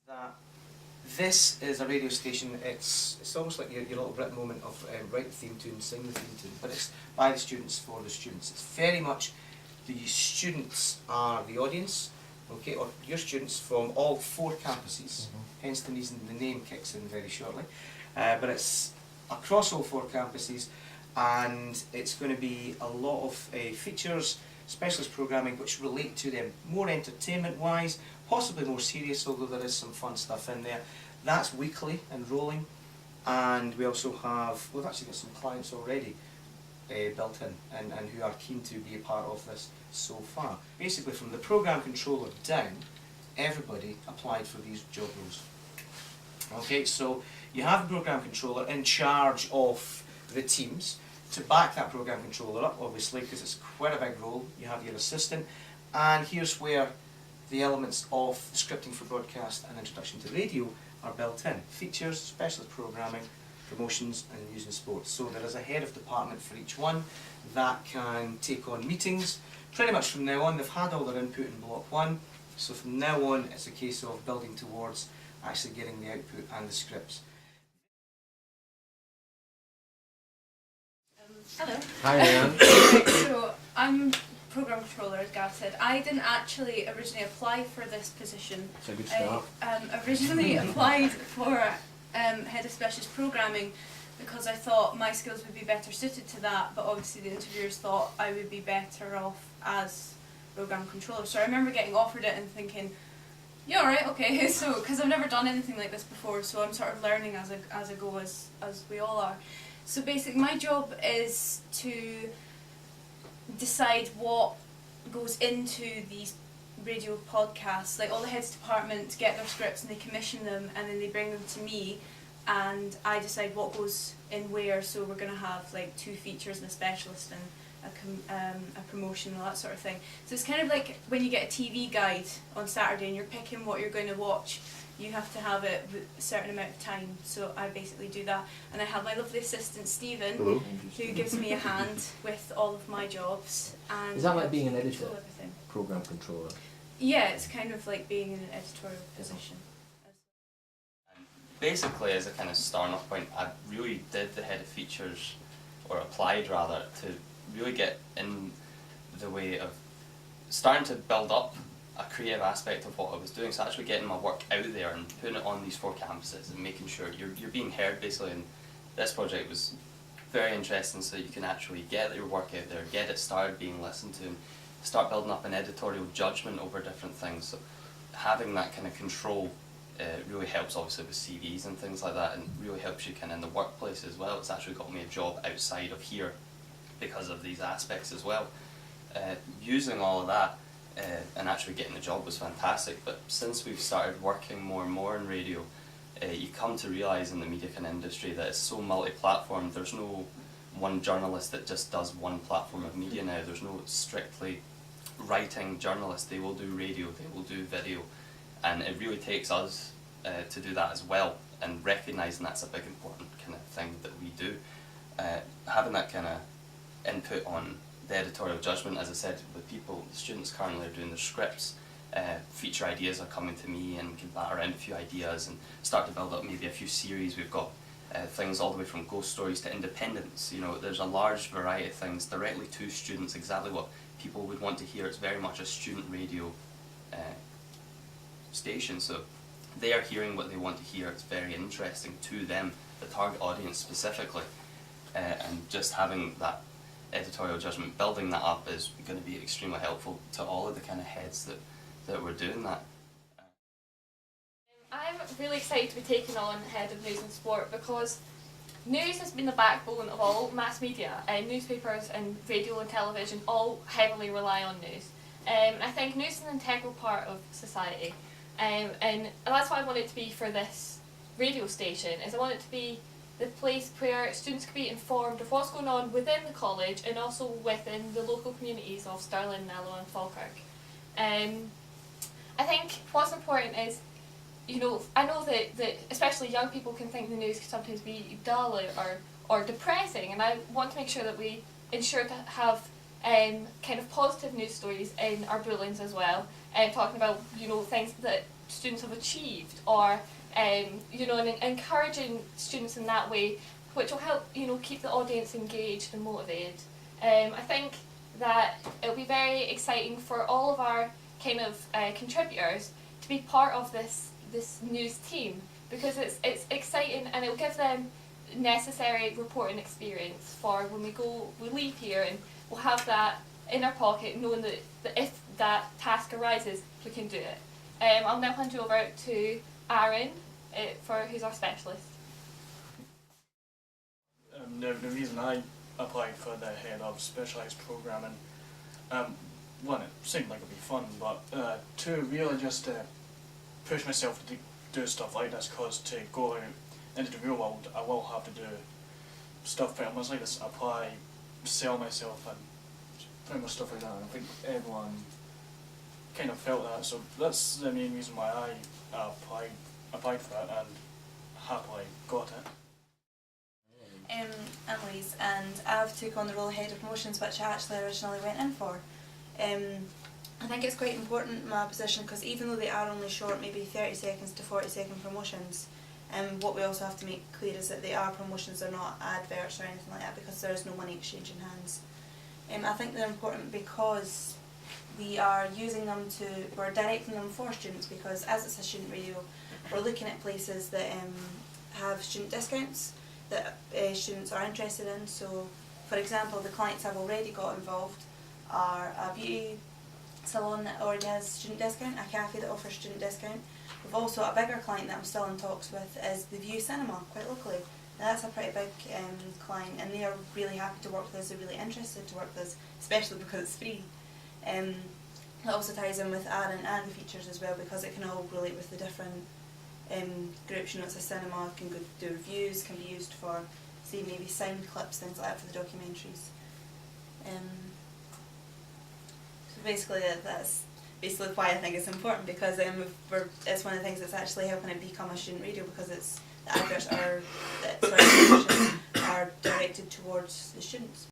That this is a radio station. It's almost like your little Brit moment of write the theme tune, sing the theme tune, but it's by the students for the students. It's very much the students are the audience, okay, or your students from all 4 campuses. Hence the reason the name kicks in very shortly. But it's across all 4 campuses, and it's going to be a lot of features, specialist programming which relate to them, more entertainment-wise, possibly more serious, although there is some fun stuff in there. That's weekly and rolling, and we also have, we've actually got some clients already built in and who are keen to be a part of this so far. Basically from the program controller down, everybody applied for these job roles. Okay, so you have a program controller in charge of the teams. To back that program controller up, obviously, because it's quite a big role, you have your assistant, and here's where the elements of the scripting for broadcast and introduction to radio are built in. Features, specialist programming, promotions and news and sports. So there is a head of department for each one that can take on meetings. Pretty much from now on, they've had all their input in block 1, so from now on it's a case of building towards actually getting the output and the scripts. Hello. Hi, Anne. So I'm program controller, as Gav said. I didn't actually originally apply for this position. It's a good start. I originally applied for head of specialist programming because I thought my skills would be better suited to that, but obviously the interviewers thought I would be better off as program controller. So I remember getting offered it and thinking, yeah, alright, okay. So because I've never done anything like this before, so I'm sort of learning as I go, as we all are. So basically my job is to decide what goes into these radio podcasts. Like all the heads department get their scripts and they commission them and then they bring them to me and I decide what goes in where. So we're going to have like 2 features and a specialist and a promotion and all that sort of thing. So it's kind of like when you get a TV guide on Saturday and you're picking what you're going to watch. You have to have it with a certain amount of time, so I basically do that. And I have my lovely assistant Stephen, Hello. who gives me a hand with all of my jobs. And Is that like being an editor? control everything. Program controller. Yeah, it's kind of like being in an editorial position. Basically, as a kind of starting off point, I really did the head of features, or applied rather, to really get in the way of starting to build up a creative aspect of what I was doing. So actually getting my work out there and putting it on these 4 campuses and making sure you're being heard basically. And this project was very interesting, so you can actually get your work out there, get it started being listened to, and start building up an editorial judgment over different things. So having that kind of control really helps obviously with CVs and things like that, and really helps you kind of in the workplace as well. It's actually got me a job outside of here because of these aspects as well. Using all of that and actually getting the job was fantastic, but since we've started working more and more in radio, you come to realise in the media kind of industry that it's so multi-platform. There's no one journalist that just does one platform of media now. There's no strictly writing journalists. They will do radio, they will do video, and it really takes us to do that as well, and recognising that's a big important kind of thing that we do. Having that kind of input on the editorial judgment, as I said, with people, the students currently are doing their scripts, feature ideas are coming to me, and we can bat around a few ideas and start to build up maybe a few series. We've got things all the way from ghost stories to independence. You know, there's a large variety of things directly to students, exactly what people would want to hear. It's very much a student radio station, so they are hearing what they want to hear. It's very interesting to them, the target audience specifically, and just having that editorial judgment, building that up is going to be extremely helpful to all of the kind of heads that we're doing that. I'm really excited to be taking on Head of News and Sport because news has been the backbone of all mass media, and newspapers and radio and television all heavily rely on news. I think news is an integral part of society, and that's what I want it to be for this radio station. Is I want it to be the place where students can be informed of what's going on within the college and also within the local communities of Stirling, Mallow and Falkirk. I think what's important is, you know, I know that especially young people can think the news can sometimes be dull or depressing, and I want to make sure that we ensure to have kind of positive news stories in our bulletins as well, and talking about, you know, things that students have achieved, or you know, and encouraging students in that way, which will help, you know, keep the audience engaged and motivated. I think that it'll be very exciting for all of our kind of contributors to be part of this news team, because it's exciting and it'll give them necessary reporting experience for when we leave here, and we'll have that in our pocket, knowing that if that task arises, we can do it. I'll now hand you over to Aaron, who's our specialist. The reason I applied for the head of specialised programming, one, it seemed like it would be fun, but two, really just to push myself to do stuff like this, because to go out into the real world, I will have to do stuff pretty much like this, apply, sell myself, and pretty much stuff like that. And I think everyone kind of felt that, so that's the main reason why I applied for it and happily got it. I'm Louise, and I've took on the role of Head of Promotions, which I actually originally went in for. I think it's quite important in my position, because even though they are only short, maybe 30 seconds to 40-second promotions, what we also have to make clear is that they are promotions, they're not adverts or anything like that, because there is no money exchanging hands. I think they're important because we are using them we're directing them for students, because as it's a student radio, we're looking at places that have student discounts that students are interested in. So, for example, the clients I've already got involved are a beauty salon that already has student discount, a cafe that offers student discount. We've also a bigger client that I'm still in talks with is the View Cinema, quite locally. Now that's a pretty big client, and they are really happy to work with us, they're really interested to work with us, especially because it's free. That also ties in with Aaron and the features as well, because it can all relate with the different groups. You know, it's a cinema, can go do reviews, can be used for, say, maybe sound clips, things like that for the documentaries. So basically that's basically why I think it's important, because it's one of the things that's actually helping it become a student radio, because it's the adverts are directed towards the students.